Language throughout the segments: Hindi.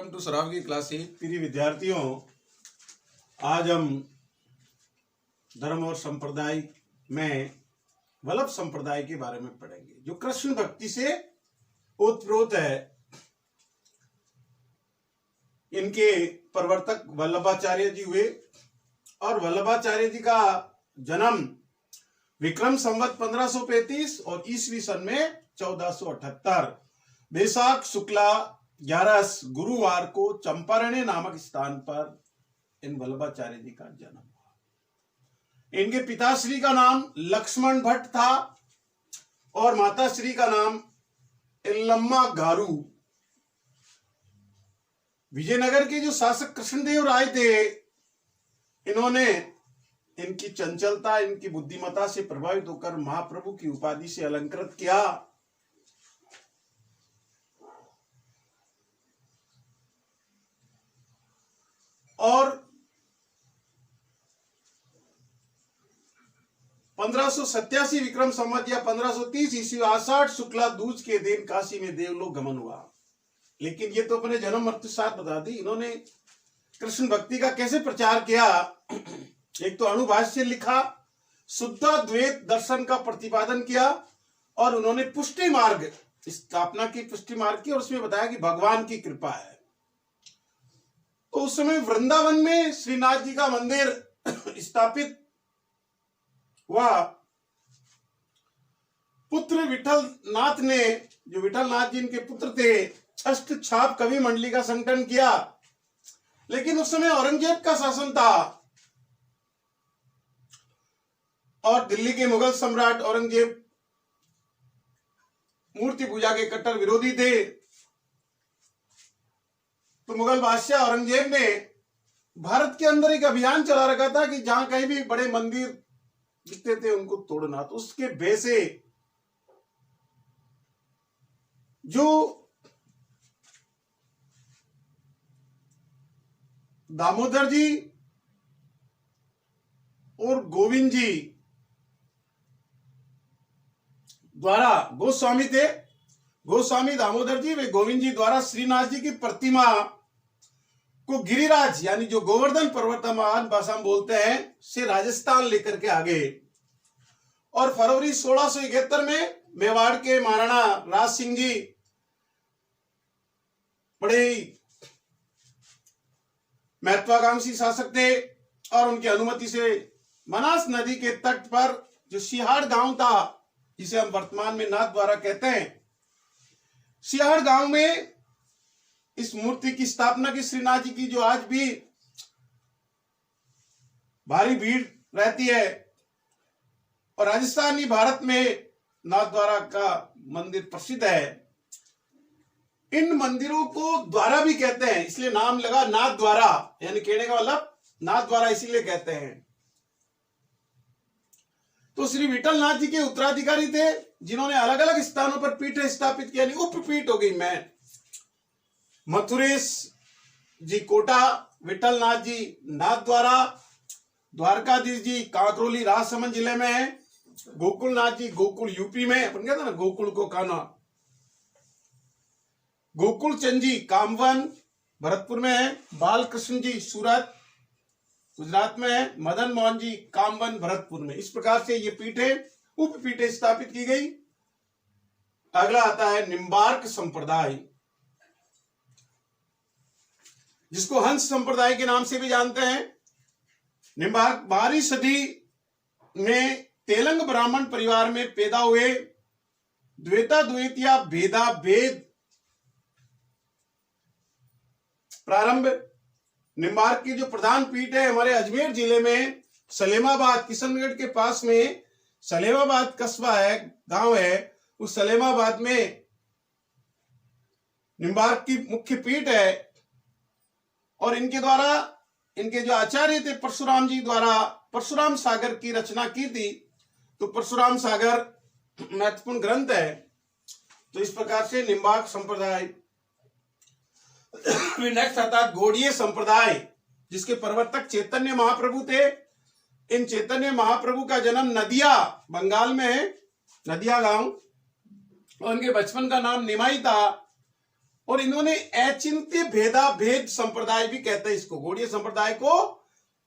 वेलकम टू सराव की क्लासेस। प्रिय विद्यार्थियों, आज हम धर्म और संप्रदाय में वल्लभ संप्रदाय के बारे में पढ़ेंगे, जो कृष्ण भक्ति से ओतप्रोत है। इनके प्रवर्तक वल्लभाचार्य जी हुए और वल्लभाचार्य जी का जन्म विक्रम संवत 1535 और ईस्वी सन में 1478 बैसाख शुक्ला 11 गुरुवार को चंपारण्य नामक स्थान पर इन वल्लभाचार्य जी का जन्म हुआ। इनके पिताश्री का नाम लक्ष्मण भट्ट था और माताश्री का नाम इल्लम्मा गारू। विजयनगर के जो शासक कृष्णदेव राय थे, इन्होंने इनकी चंचलता, इनकी बुद्धिमत्ता से प्रभावित होकर महाप्रभु की उपाधि से अलंकृत किया। और 1587 विक्रम संवत या 1530 ईस्वी आषाढ़ शुक्ला दूज के दिन काशी में देवलोक गमन हुआ। लेकिन ये तो अपने जन्म मृत्यु साथ बता दी। इन्होंने कृष्ण भक्ति का कैसे प्रचार किया? एक तो अणुभाष्य लिखा, शुद्धाद्वैत दर्शन का प्रतिपादन किया और उन्होंने पुष्टि मार्ग स्थापना की, पुष्टि मार्ग की, और उसमें बताया कि भगवान की कृपा है। तो उस समय वृंदावन में श्रीनाथ जी का मंदिर स्थापित हुआ। पुत्र विठल नाथ ने, जो विठल नाथ जी इनके पुत्र थे, षष्ठ छाप कवि मंडली का संगठन किया। लेकिन उस समय औरंगजेब का शासन था और दिल्ली के मुगल सम्राट औरंगजेब मूर्ति पूजा के कट्टर विरोधी थे। तो मुगल बादशाह औरंगजेब ने भारत के अंदर एक अभियान चला रखा था कि जहां कहीं भी बड़े मंदिर दिखते थे उनको तोड़ना। तो उसके भय से जो दामोदर जी और गोविंद जी द्वारा, गोस्वामी थे, गोस्वामी दामोदर जी वे गोविंद जी द्वारा श्रीनाथ जी की प्रतिमा को गिरिराज यानी जो गोवर्धन पर्वतमान भाषा में बोलते हैं से राजस्थान लेकर के आ गए। और फरवरी 1671 में मेवाड़ के महाराणा राज सिंह जी बड़े महत्वाकांक्षी शासक थे और उनकी अनुमति से मनास नदी के तट पर जो सिहाड़ गांव था, जिसे हम वर्तमान में नाथ द्वारा कहते हैं, सिहाड़ गांव में इस मूर्ति की स्थापना की, श्रीनाथ जी की, जो आज भी भारी भीड़ रहती है। और राजस्थानी भारत में नाथ द्वारा का मंदिर प्रसिद्ध है। इन मंदिरों को द्वारा भी कहते हैं, इसलिए नाम लगा नाथ द्वारा, यानी कहने का मतलब नाथ द्वारा इसीलिए कहते हैं। तो श्री विठल नाथ जी के उत्तराधिकारी थे, जिन्होंने अलग अलग स्थानों पर पीठें स्थापित की, यानी उपपीठ हो गई। मैं मथुरेश जी कोटा, विठल नाथ जी नाथ द्वारा, द्वारकाधीश जी कांकरोली राजसमंद जिले में है, गोकुल नाथ जी गोकुल यूपी में, अपन कहते हैं ना गोकुल को कान्हा, गोकुल चंद जी कामवन भरतपुर में है, बालकृष्ण जी सूरत गुजरात में है, मदन मोहन जी कामवन भरतपुर में। इस प्रकार से ये पीठें उपपीठें स्थापित की गई। अगला आता है निम्बार्क संप्रदाय, जिसको हंस संप्रदाय के नाम से भी जानते हैं। निम्बार्क 12वीं सदी में तेलंग ब्राह्मण परिवार में पैदा हुए। द्वैताद्वैत या भेदा भेद प्रारंभ। निम्बार्क की जो प्रधान पीठ है हमारे अजमेर जिले में सलेमाबाद, किशनगढ़ के पास में सलेमाबाद कस्बा है, गांव है, उस सलेमाबाद में निम्बार्क की मुख्य पीठ है। और इनके द्वारा, इनके जो आचार्य थे परशुराम जी द्वारा परशुराम सागर की रचना की थी। तो परशुराम सागर महत्वपूर्ण ग्रंथ है। तो इस प्रकार से निम्बार्क संप्रदाय। नेक्स्ट आता है गौड़ीय संप्रदाय, जिसके प्रवर्तक चैतन्य महाप्रभु थे। इन चैतन्य महाप्रभु का जन्म नदिया बंगाल में है, नदिया गांव, और उनके बचपन का नाम निमाई था। और इन्होंने अचिंत्य भेदा भेद संप्रदाय भी कहते हैं इसको, गौड़ीय संप्रदाय को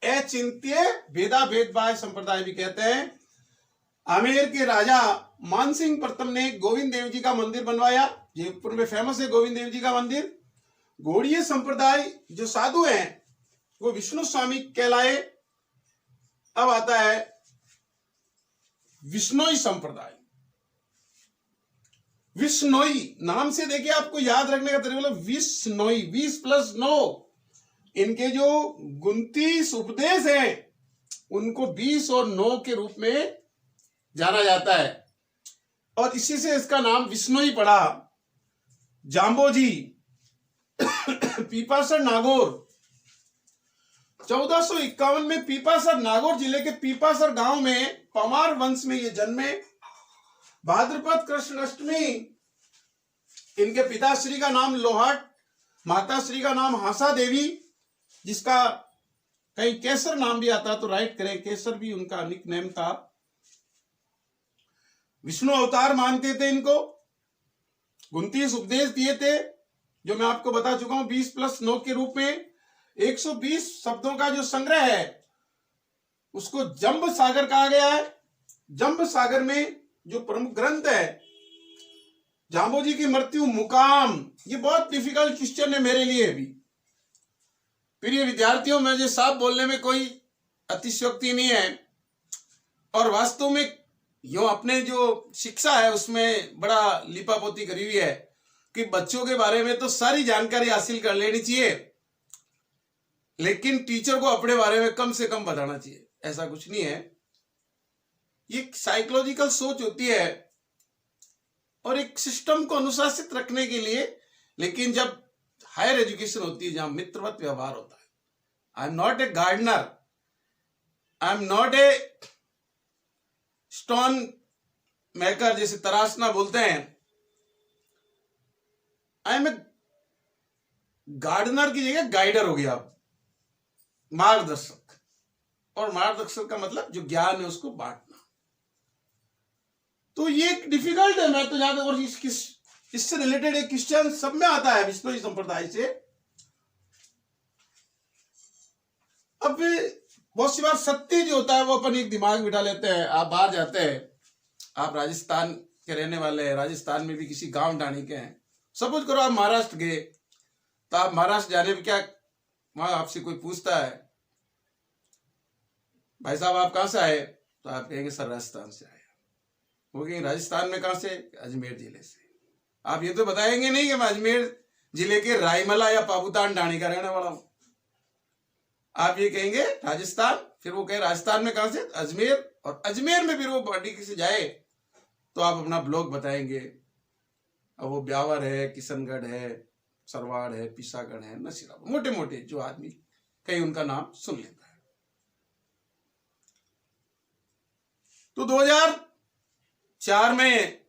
अचिंत्य भेदा भेद संप्रदाय भी कहते हैं। आमेर के राजा मानसिंह प्रथम ने गोविंद देव जी का मंदिर बनवाया, जयपुर में फेमस है गोविंद देव जी का मंदिर। गौड़ीय संप्रदाय जो साधु हैं वो विष्णु स्वामी कहलाए। अब आता है विष्णोई संप्रदाय। विष्णोई नाम से देखिए, आपको याद रखने का तरीका विष्णोई, 20+9, इनके जो 29 उपदेश हैं उनको 20 और 9 के रूप में जाना जाता है और इसी से इसका नाम विष्णोई पड़ा। जाम्बोजी पीपासर नागौर 1451 में पीपासर नागौर जिले के पीपासर गांव में पवार वंश में ये जन्मे। भाद्रपद कृष्ण अष्टमी इनके पिताश्री का नाम लोहाट, माताश्री का नाम हासा देवी, जिसका कहीं केसर नाम भी आता तो राइट करें, केसर भी उनका निक नेम था। विष्णु अवतार मानते थे इनको। 29 उपदेश दिए थे जो मैं आपको बता चुका हूं 20+9 के रूप में। 120 शब्दों का जो संग्रह है उसको जंब सागर कहा गया है। जंब सागर में जो प्रमुख ग्रंथ है जाम्बोजी की मृत्यु मुकाम, ये बहुत डिफिकल्ट क्वेश्चन है मेरे लिए भी। प्रिय विद्यार्थियों, मुझे साफ बोलने में कोई अतिशयोक्ति नहीं है और वास्तव में यो अपने जो शिक्षा है उसमें बड़ा लिपापोती करी हुई है कि बच्चों के बारे में तो सारी जानकारी हासिल कर लेनी चाहिए, लेकिन टीचर को अपने बारे में कम से कम बताना चाहिए। ऐसा कुछ नहीं है, ये साइकोलॉजिकल सोच होती है और एक सिस्टम को अनुशासित रखने के लिए। लेकिन जब हायर एजुकेशन होती है जहां मित्रवत व्यवहार होता है, I am not a gardener, I am not a stone maker जैसे तराशना बोलते हैं, आई एम ए गार्डनर की जगह गाइडर हो गया, मार्गदर्शक। और मार्गदर्शक का मतलब जो ज्ञान है उसको बांटना। तो ये डिफिकल्ट है, मैं तो जहां तक, और इससे रिलेटेड एक क्वेश्चन सब में आता है विष्णु संप्रदाय से। अब बहुत सी बार सत्य जो होता है वो अपन एक दिमाग बिठा लेते हैं। आप बाहर जाते हैं, आप राजस्थान के रहने वाले हैं, राजस्थान में भी किसी गांव ढाणी के हैं, सपोज करो आप महाराष्ट्र गए, तो आप महाराष्ट्र जाने में क्या वहां आपसे कोई पूछता है भाई साहब आप कहां से आए, तो आप कहेंगे सर राजस्थान से आए। वो कहेंगे राजस्थान में कहां से, अजमेर जिले से। आप ये तो बताएंगे नहीं कि मैं अजमेर जिले के रायमला या पाबूतान ढाणी का रहने वाला हूं। आप ये कहेंगे राजस्थान, फिर वो कहे राजस्थान में कहां से, अजमेर, और अजमेर में फिर वो पार्टी से जाए तो आप अपना ब्लॉक बताएंगे। अब वो ब्यावर है, किशनगढ़ है, सरवाड़ है, पिसागढ़ है, नसीराबाद, मोटे मोटे जो आदमी कहीं उनका नाम सुन लेता है। तो 2004 में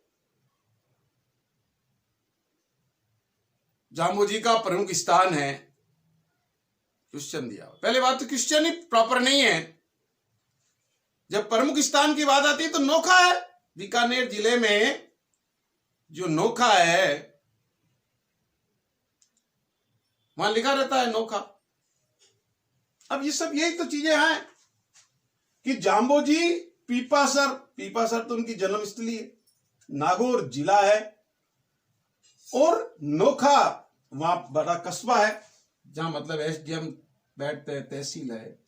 जाम्बोजी का प्रमुख स्थान है क्वेश्चन दिया। पहले बात तो क्वेश्चन ही प्रॉपर नहीं है। जब प्रमुख स्थान की बात आती है तो नोखा है, बीकानेर जिले में जो नोखा है वहां लिखा रहता है नोखा। अब ये सब यही तो चीजें हैं कि जाम्बोजी पीपासर तो उनकी जन्मस्थली है, नागौर जिला है, और नोखा वहां बड़ा कस्बा है जहां मतलब एसडीएम बैठते हैं, तहसील है।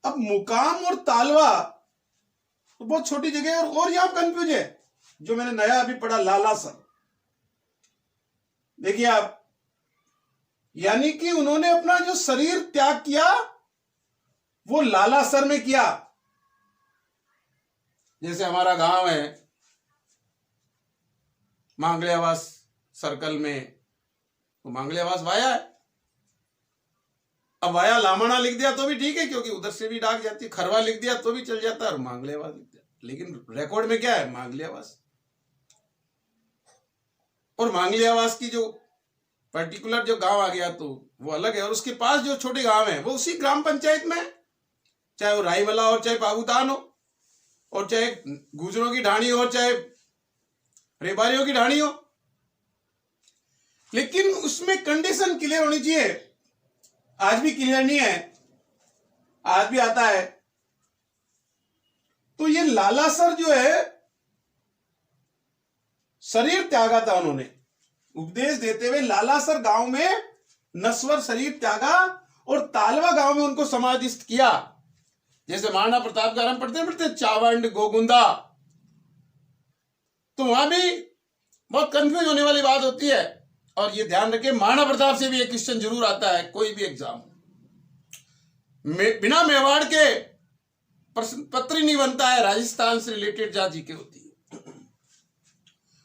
अब मुकाम और तालवा तो बहुत छोटी जगह है, और यहां कंफ्यूज है जो मैंने नया अभी पढ़ा लालासर। देखिए आप, यानी कि उन्होंने अपना जो शरीर त्याग किया वो लालासर में किया। जैसे हमारा गांव है मांगलियावास सर्कल में, तो मांगलियावास वाया है। अब वाया लामणा लिख दिया तो भी ठीक है क्योंकि उधर से भी डाक जाती है, खरवा लिख दिया तो भी चल जाता है, और मांगलियावास लिख दिया, लेकिन रिकॉर्ड में क्या है, मांगलियावास। और मांगलियावास की जो पर्टिकुलर जो गांव आ गया तो वो अलग है, और उसके पास जो छोटे गांव है वो उसी ग्राम पंचायत में है, चाहे वो रायमला हो, चाहे पाबूतान हो, और चाहे गुजरों की ढाणी हो, चाहे रेबारियों की ढाणी हो। लेकिन उसमें कंडीशन क्लियर होनी चाहिए। आज भी क्लियर नहीं है, आज भी आता है। तो ये लालासर जो है शरीर त्यागा था उन्होंने, उपदेश देते हुए लालासर गांव में नश्वर शरीर त्यागा और तालवा गांव में उनको समाधिस्थ किया। जैसे महाराणा प्रताप का हम पढ़ते चावंड गोगुंदा, तो वहां भी बहुत कंफ्यूज होने वाली बात होती है। और ये ध्यान रखें, महाराणा प्रताप से भी एक क्वेश्चन जरूर आता है, कोई भी एग्जाम बिना मेवाड़ के प्रश्न पत्र ही नहीं बनता है, राजस्थान से रिलेटेड जा जीके होती है।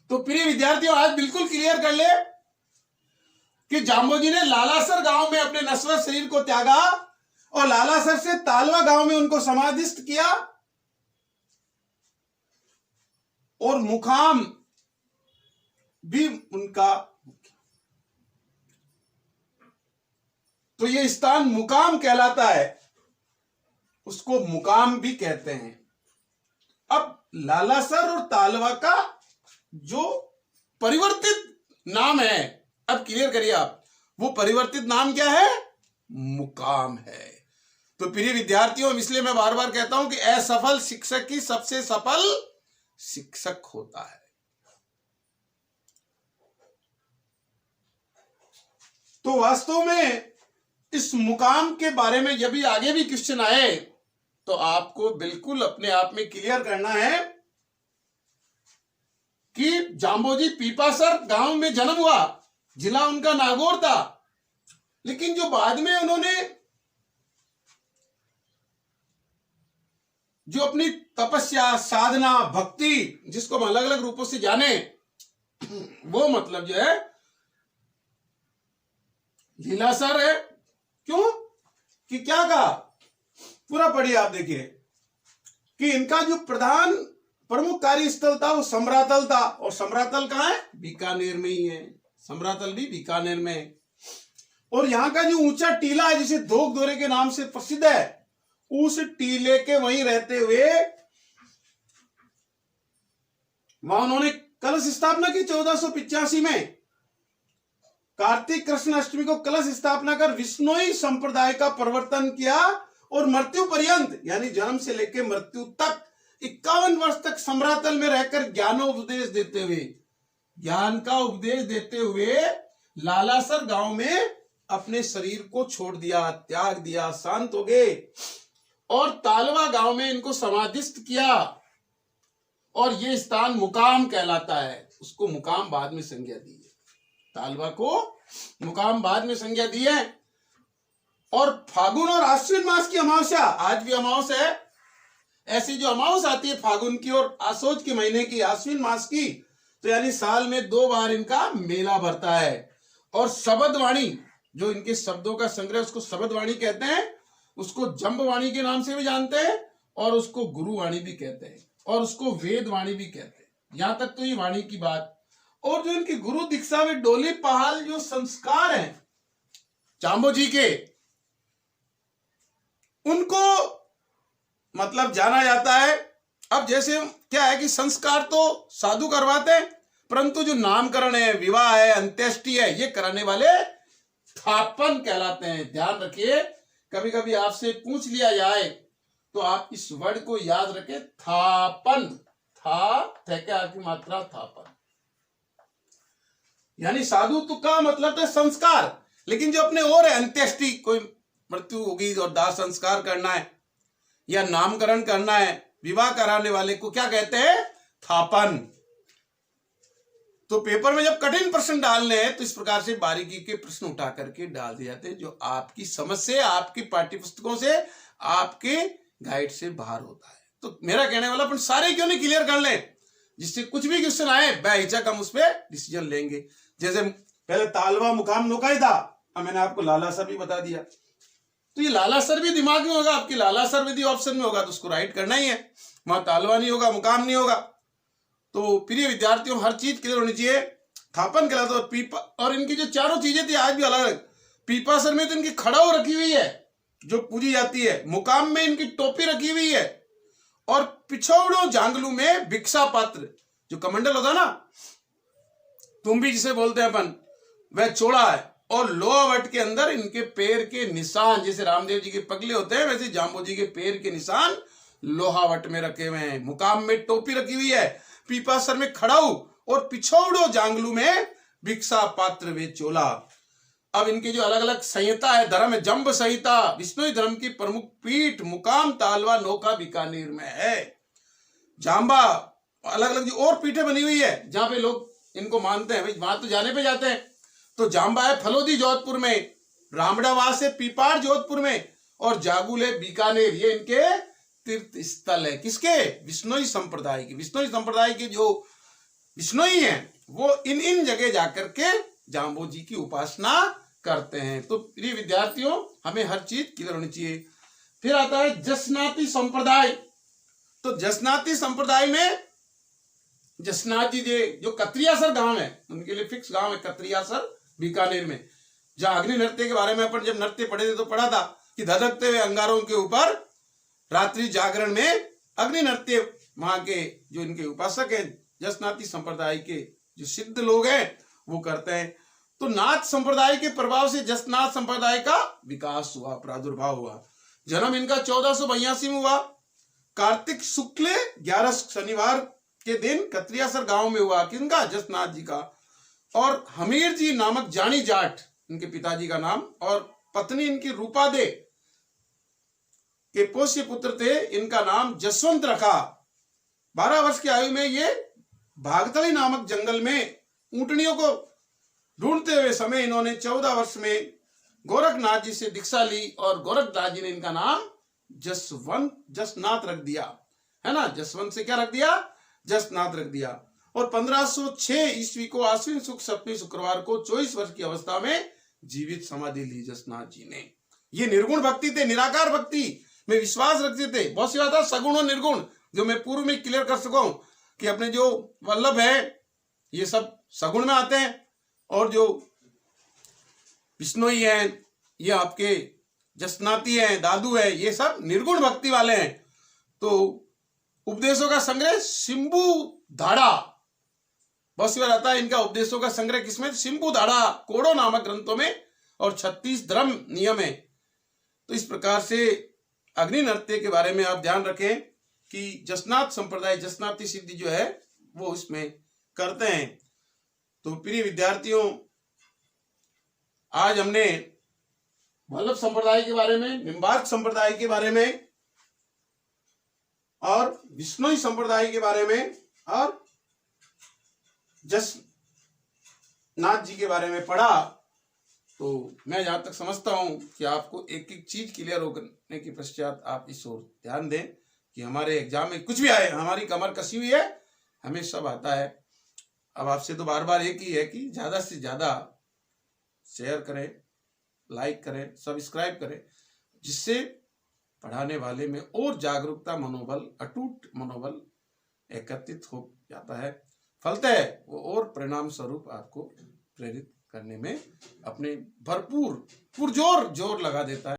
तो प्रिय विद्यार्थियों, आज बिल्कुल क्लियर कर ले कि जाम्बोजी ने लालासर गांव में अपने नश्वर शरीर को त्यागा और लालासर से तालवा गांव में उनको समाधिस्थ किया और मुकाम भी उनका, तो ये स्थान मुकाम कहलाता है, उसको मुकाम भी कहते हैं। अब लालासर और तालवा का जो परिवर्तित नाम है, अब क्लियर करिए आप, वो परिवर्तित नाम क्या है? मुकाम है। तो प्रिय विद्यार्थियों, इसलिए मैं बार बार कहता हूं कि असफल शिक्षक ही सबसे सफल शिक्षक होता है। तो वास्तव में इस मुकाम के बारे में जब भी आगे भी क्वेश्चन आए तो आपको बिल्कुल अपने आप में क्लियर करना है कि जाम्बोजी पीपासर गांव में जन्म हुआ, जिला उनका नागौर था, लेकिन जो बाद में उन्होंने जो अपनी तपस्या, साधना, भक्ति, जिसको हम अलग अलग रूपों से जाने, वो मतलब जो है लीलासर है। क्यों? कि क्या कहा? पूरा पढ़िए आप, देखिए कि इनका जो प्रधान प्रमुख कार्यस्थल था वो समरातल था, और समरातल कहां है? बीकानेर में ही है। समरातल भी बीकानेर में है। और यहां का जो ऊंचा टीला है, जिसे धोक दोरे के नाम से प्रसिद्ध है, उस टीले के वहीं रहते हुए वहां उन्होंने कलश स्थापना की 1485 में। कार्तिक कृष्ण अष्टमी को कलश स्थापना कर विष्णोई संप्रदाय का प्रवर्तन किया और मृत्यु पर्यंत, यानी जन्म से लेकर मृत्यु तक 51 वर्ष तक समरातल में रहकर ज्ञानोपदेश देते हुए, ज्ञान का उपदेश देते हुए लालासर गांव में अपने शरीर को छोड़ दिया, त्याग दिया, शांत हो गए और तालवा गांव में इनको समाधिस्थ किया। और ये स्थान मुकाम कहलाता है। उसको मुकाम बाद में संज्ञा दी है, तालवा को मुकाम बाद में संज्ञा दी है। और फागुन और आश्विन मास की अमावस्या, आज भी अमावस्या है, ऐसी जो अमावस्या आती है फागुन की और आसोज के महीने की, आश्विन मास की, तो यानी साल में 2 बार इनका मेला भरता है। और शब्दवाणी, जो इनके शब्दों का संग्रह, उसको शब्दवाणी कहते हैं। उसको जंबवाणी के नाम से भी जानते हैं और उसको गुरुवाणी भी कहते हैं और उसको वेदवाणी भी कहते हैं। यहां तक तो ये वाणी की बात। और जो इनकी गुरु दीक्षा में डोली पहाल जो संस्कार हैं जाम्बोजी के, उनको मतलब जाना जाता है। अब जैसे क्या है कि संस्कार तो साधु करवाते हैं, परंतु जो नामकरण है, विवाह है, अंत्येष्टि है, ये कराने वाले थापन कहलाते हैं। ध्यान रखिए, कभी कभी आपसे पूछ लिया जाए तो आप इस वर्ड को याद रखें, थापन। की मात्रा थापन, यानी साधु का मतलब है संस्कार। लेकिन जो अपने और है अंत्येष्टि, कोई मृत्यु होगी और दाह संस्कार करना है या नामकरण करना है, विवाह कराने वाले को क्या कहते हैं? थापन। तो पेपर में जब कठिन प्रश्न डालने हैं तो इस प्रकार से बारीकी के प्रश्न उठा करके डाल दिए जाते हैं, जो आपकी समझ से, आपकी पाठ्य पुस्तकों से, आपके गाइड से बाहर होता है। तो मेरा कहने वाला अपन सारे क्यों नहीं क्लियर कर लें, जिससे कुछ भी क्वेश्चन आए बेहिचक हम उस पर डिसीजन लेंगे। जैसे पहले तालवा मुकाम नोका ही था, अब मैंने आपको लालासर भी बता दिया, तो ये लालासर भी दिमाग में होगा आपकी, लालासर यदि ऑप्शन में होगा तो उसको राइट करना ही है। वहां तालवा नहीं होगा, मुकाम नहीं होगा। तो प्रिय विद्यार्थियों, हर चीज क्लियर होनी चाहिए। थापन कहलाता है पीपा, और इनकी जो चारों चीजें थी आज भी अलग अलग। पीपासर में तो इनकी खड़ाऊ रखी हुई है जो पूजी जाती है, मुकाम में इनकी टोपी रखी हुई है, और पिछोड़ो जांगलू में भिक्षा पात्र जो कमंडल होता ना, तुम भी जिसे बोलते हैं अपन, वह चौड़ा है और लोहावट के अंदर इनके पैर के निशान, जैसे रामदेव जी के पगले होते हैं वैसे जाम्बू जी के पैर के निशान लोहावट में रखे हुए हैं। मुकाम में टोपी रखी हुई है, पीपासर में खड़ाऊ और पिछोड़ो जांगलू में भिक्षा पात्र वे चोला। अब इनके जो अलग अलग संहिता है, धर्म है जम्ब संहिता, विष्णु धर्म की प्रमुख पीठ मुकाम तालवा नौका बीकानेर में है। जाम्बा अलग अलग जो और पीठें बनी हुई है जहां पे लोग इनको मानते हैं, भाई वहां तो जाने पे जाते हैं। तो जाम्बा है फलोदी जोधपुर में, रामड़ावास है पीपाड़ जोधपुर में और जागुल है बीकानेर। ये इनके तीर्थ स्थल है, किसके? विष्णोई संप्रदाय के। विष्णोई संप्रदाय के जो विष्णोई हैं वो इन जगह जाकर के जाम्बू जी की उपासना करते हैं। तो प्रिय विद्यार्थियों, हमें हर चीज क्लियर होनी चाहिए। फिर आता है जसनाती संप्रदाय। तो जसनाती संप्रदाय में जसनाथ जी जो कत्रियासर गांव है, उनके लिए फिक्स गांव है कत्रियासर बीकानेर में, जहां अग्नि नृत्य के बारे में अपन जब नृत्य पढ़े थे तो पढ़ा था कि धधकते हुए अंगारों के ऊपर रात्रि जागरण में अग्नि नृत्य वहां के जो इनके उपासक हैं जसनाती संप्रदाय के जो सिद्ध लोग हैं वो करते हैं। तो नाथ संप्रदाय के प्रभाव से जसनाथ संप्रदाय का विकास हुआ, प्रादुर्भाव हुआ। जन्म इनका 1482 में हुआ। कार्तिक शुक्ल 11 शनिवार के दिन कत्रियासर गांव में हुआ। किनका? जसनाथ जी का। और हमीर जी नामक जानी जाट इनके पिताजी का नाम, और पत्नी इनकी रूपा दे के पोष्य पुत्र थे, इनका नाम जसवंत रखा। 12 वर्ष की आयु में ये भागतली नामक जंगल में ऊंटनियों को ढूंढते हुए समय इन्होंने 14 वर्ष में गोरखनाथ जी से दीक्षा ली और गोरखनाथ जी ने इनका नाम जसनाथ रख दिया, है ना। जसवंत से क्या रख दिया? जसनाथ रख दिया। और 1506 ईस्वी को आश्विन शुक्ल 7वें शुक्रवार को 24 वर्ष की अवस्था में जीवित समाधि ली जसनाथ जी ने। ये निर्गुण भक्ति थे, निराकार भक्ति में विश्वास रखते थे। बहुत सी बात है सगुण और निर्गुण, जो मैं पूर्व में क्लियर कर सका हूं कि अपने जो वल्लभ है ये सब सगुण में आते हैं और जो विष्णोई हैं ये आपके जसनाती हैं, दादू है, ये सब निर्गुण भक्ति वाले हैं। तो उपदेशों का संग्रह शिंबू धाड़ा, बहुत सी बार आता है इनका उपदेशों का संग्रह किसमें? शिंबू धाड़ा कोड़ो नामक ग्रंथों में, और 36 धर्म नियम है। तो इस प्रकार से अग्नि नृत्य के बारे में आप ध्यान रखें कि जसनाथ संप्रदाय, जसनाती सिद्धि जो है वो इसमें करते हैं। तो प्रिय विद्यार्थियों, आज हमने वल्लभ संप्रदाय के बारे में, निम्बार्क संप्रदाय के बारे में और विष्णोई संप्रदाय के बारे में और जसनाथ जी के बारे में पढ़ा। तो मैं जहां तक समझता हूं कि आपको एक एक चीज क्लियर होने के पश्चात आप इस ओर ध्यान दें कि हमारे एग्जाम में कुछ भी आए, हमारी कमर कसी हुई है, हमें सब आता है। अब आपसे तो बार बार एक ही है कि ज्यादा से ज्यादा शेयर करें, लाइक करें, सब्सक्राइब करें, जिससे पढ़ाने वाले में और जागरूकता, मनोबल, अटूट मनोबल एकत्रित हो जाता है। फलतः वो और परिणाम स्वरूप आपको प्रेरित करने में अपने भरपूर पुरजोर जोर लगा देता है।